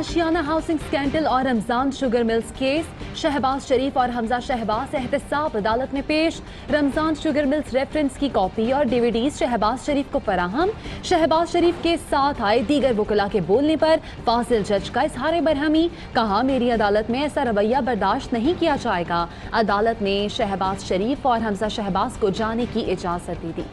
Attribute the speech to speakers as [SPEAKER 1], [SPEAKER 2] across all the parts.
[SPEAKER 1] आशियाना housing scandal और Ramzan sugar mills case, Shahbaz Sharif और हमजा शहबाज एहतसाब अदालत में पेश। रमजान शुगर मिल्स रेफरेंस की कॉपी और डीवीडीज शहबाज शरीफ को फराहम। शहबाज शरीफ के साथ आए दीगर वकला के बोलने पर फासिल जज का इजहार बरहमी, कहा मेरी अदालत में ऐसा रवैया बर्दाश्त नहीं किया जाएगा। अदालत ने शहबाज शरीफ और हमजा शहबाज को जाने की इजाजत दी।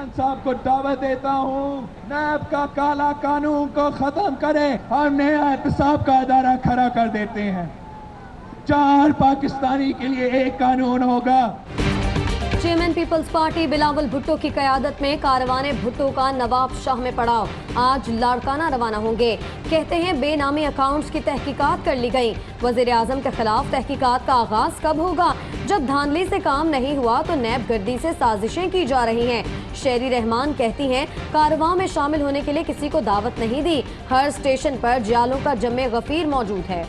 [SPEAKER 2] साहब को दावत देता हूँ, नैब का काला कानून को खत्म करें और नया एहतसाब का अदारा खड़ा कर देते हैं। 4 पाकिस्तानी के लिए एक कानून होगा।
[SPEAKER 3] चेयरमैन पीपल्स पार्टी बिलावल भुट्टो की क़यादत में कारवाने भुट्टो का नवाब शाह में पड़ाव, आज लाड़काना रवाना होंगे। कहते हैं बेनामी अकाउंट्स की तहकीकात कर ली गई। वज़ीर आज़म के खिलाफ तहकीकात का आगाज कब होगा? जब धांधली से काम नहीं हुआ तो नैब गर्दी से साजिशें की जा रही हैं। शेरी रहमान कहती हैं कारवां में शामिल होने के लिए किसी को दावत नहीं दी। हर स्टेशन पर जियालों का जमे गफीर मौजूद है।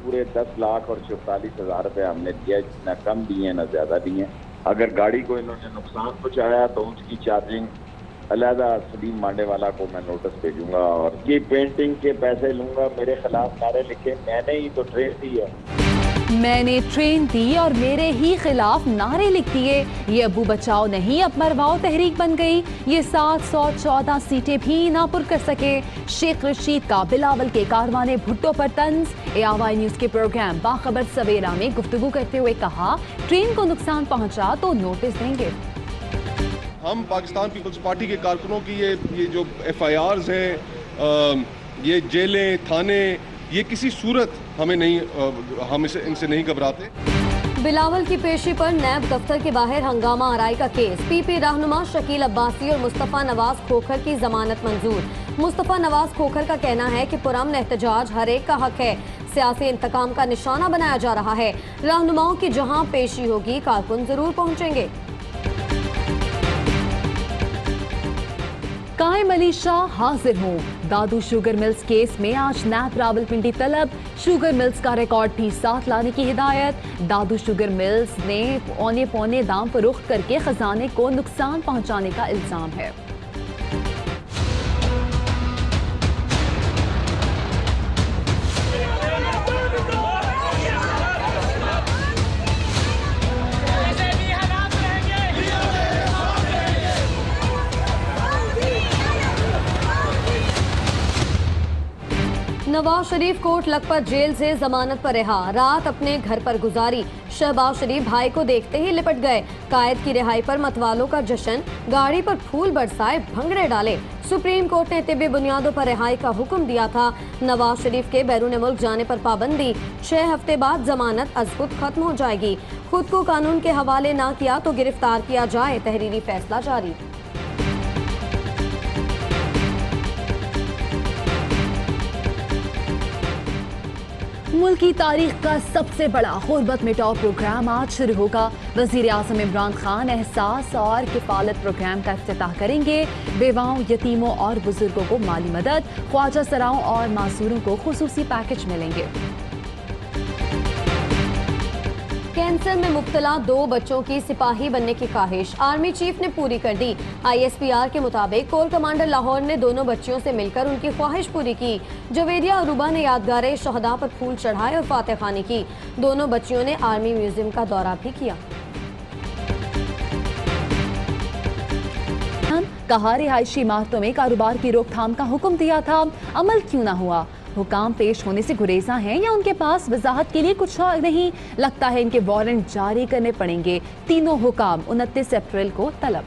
[SPEAKER 4] पूरे 10 लाख और 44,000 रुपये हमने दिया, न कम दिए न ज्यादा दिए। अगर गाड़ी को इन्होंने नुकसान पहुंचाया तो उसकी चार्जिंग अलहदा सलीम मांडेवाला को मैं नोटिस भेजूंगा और की पेंटिंग के पैसे लूंगा। मेरे खिलाफ नारे लिखे, मैंने ही तो ट्रेन दी है।
[SPEAKER 1] मैंने ट्रेन दी और मेरे ही खिलाफ नारे लिख दिए। ये अबू बचाओ नहीं अब मरवाओ तहरीक बन गई। ये 714 सीटें भी ना पुर कर सके। शेख रशीद का बिलावल के कारवाने भुट्टो पर तंज। ARY न्यूज के प्रोग्राम बाखबर सवेरा में गुफ्तगू करते हुए कहा ट्रेन को नुकसान पहुंचा तो नोटिस देंगे।
[SPEAKER 5] हम पाकिस्तान पीपल्स पार्टी के कारकुनों की ये जो FIRs हैं, ये जेलें थाने, ये किसी सूरत हमें नहीं, हम इनसे नहीं घबराते।
[SPEAKER 3] बिलावल की पेशी पर नैब दफ्तर के बाहर हंगामा आराई का केस। PP रहनुमा शकील अब्बासी और मुस्तफ़ा नवाज खोखर की जमानत मंजूर। मुस्तफ़ा नवाज खोखर का कहना है कि पुरअमन एहतजाज हर एक का हक है, सियासी इंतकाम का निशाना बनाया जा रहा है। रहनुमाओं की जहां पेशी होगी कारकुन जरूर पहुंचेंगे।
[SPEAKER 1] कायम अली शाह हाजिर हों। दादू शुगर मिल्स केस में आज नैब रावलपिंडी तलब। शुगर मिल्स का रिकॉर्ड भी साथ लाने की हिदायत। दादू शुगर मिल्स ने औने पौने दाम फरोख्त करके खजाने को नुकसान पहुंचाने का इल्जाम है।
[SPEAKER 3] नवाज शरीफ कोट लखपत जेल से जमानत पर रिहा, रात अपने घर पर गुजारी। शहबाज शरीफ भाई को देखते ही लिपट गए। कायद की रिहाई पर मतवालों का जश्न, गाड़ी पर फूल बरसाए, भंगड़े डाले। सुप्रीम कोर्ट ने तिब्बी बुनियादों पर रिहाई का हुक्म दिया था। नवाज शरीफ के बैरून मुल्क जाने पर पाबंदी। 6 हफ्ते बाद जमानत अज़खुद खत्म हो जाएगी। खुद को कानून के हवाले ना किया तो गिरफ्तार किया जाए, तहरीरी फैसला जारी।
[SPEAKER 1] मुल्क की तारीख का सबसे बड़ा गुर्बत मिटाओ प्रोग्राम आज शुरू होगा। वज़ीर आज़म इमरान खान एहसास और किफ़ालत प्रोग्राम का इफ्तिताह करेंगे। बेवाओं, यतीमों और बुजुर्गों को माली मदद, ख्वाजा सराओं और मासूरों को खुसूसी पैकेज मिलेंगे।
[SPEAKER 3] कैंसर में मुब्तला 2 बच्चों की सिपाही बनने की ख्वाहिश आर्मी चीफ ने पूरी कर दी। ISPR के मुताबिक कोर कमांडर लाहौर ने दोनों बच्चियों से मिलकर उनकी ख्वाहिश पूरी की। जवेदिया अरूबा ने यादगार शहदा पर फूल चढ़ाए और फातह खानी की। दोनों बच्चियों ने आर्मी म्यूजियम का दौरा भी किया।
[SPEAKER 1] कहा रिहायशी इमारतों में कारोबार की रोकथाम का हुक्म दिया था, अमल क्यों ना हुआ? हुकाम पेश होने से गुरेजा हैं या उनके पास वजाहत के लिए कुछ और नहीं? लगता है इनके वारंट जारी करने पड़ेंगे। तीनों हुकाम 29 अप्रैल को तलब।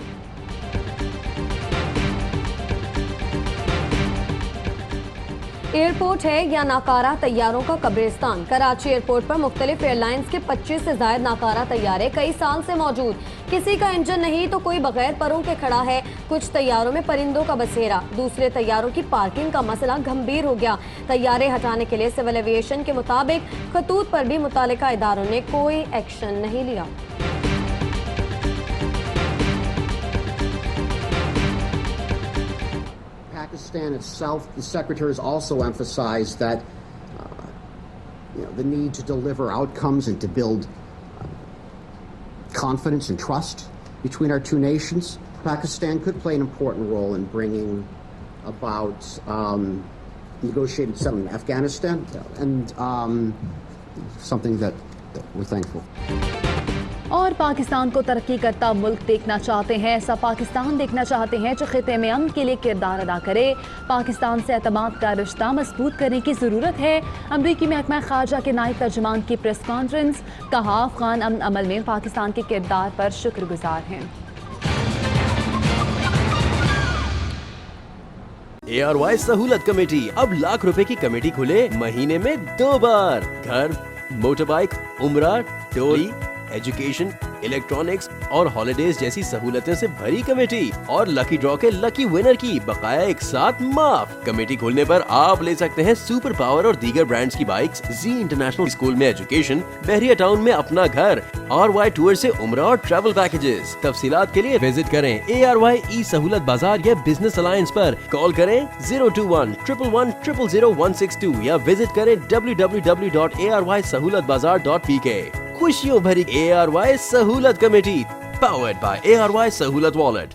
[SPEAKER 3] एयरपोर्ट है या नाकारा तैयारों का कब्रिस्तान। कराची एयरपोर्ट पर मुख्तलिफ एयरलाइंस के 25 से ज्यादा नाकारा तैयारे कई साल से मौजूद। किसी का इंजन नहीं तो कोई बगैर परों के खड़ा है। कुछ तैयारों में परिंदों का बसेरा, दूसरे तैयारों की पार्किंग का मसला गंभीर हो गया। तैयारे हटाने के लिए सिविल एविएशन के मुताबिक खतूत पर भी मुतालिका इदारों ने कोई एक्शन नहीं लिया।
[SPEAKER 6] Pakistan itself, the secretary has also emphasized that the need to deliver outcomes and to build confidence and trust between our two nations. Pakistan could play an important role in bringing about negotiated settlement in Afghanistan, and something that we're thankful.
[SPEAKER 1] और पाकिस्तान को तरक्की करता मुल्क देखना चाहते हैं, ऐसा पाकिस्तान देखना चाहते हैं जो खिते में अमन के लिए किरदार अदा करे। पाकिस्तान से एतमाद का रिश्ता मजबूत करने की ज़रूरत है। अमरीकी महकमा ख़ारजा के नायब तर्जुमान की प्रेस कॉन्फ्रेंस, कहा अफगान अमन अमल में पाकिस्तान के किरदार पर शुक्रगुजार हैं।
[SPEAKER 7] ARY सहूलत कमेटी, अब लाख रुपए की कमेटी खुले महीने में 2 बार। घर, मोटरबाइक, उम्रा, टोली, एजुकेशन, इलेक्ट्रॉनिक्स और हॉलिडेज जैसी सहूलतें से भरी कमेटी और लकी ड्रॉ के लकी विनर की बकाया एक साथ माफ। कमेटी खोलने पर आप ले सकते हैं सुपर पावर और दीगर ब्रांड्स की बाइक्स, जी इंटरनेशनल स्कूल में एजुकेशन, बहरिया टाउन में अपना घर, RY टूर से उम्रा और ट्रैवल पैकेजेस। तफसीलात के लिए विजिट करें ARY ई सहूलत बाजार या बिजनेस अलायंस पर। कॉल करें 021-111-00162 या विजिट करें www.arysahoulatbazaar.pk। खुशियों भरी ARY सहूलत कमेटी, पावर्ड बाय ARY सहूलत वॉलेट।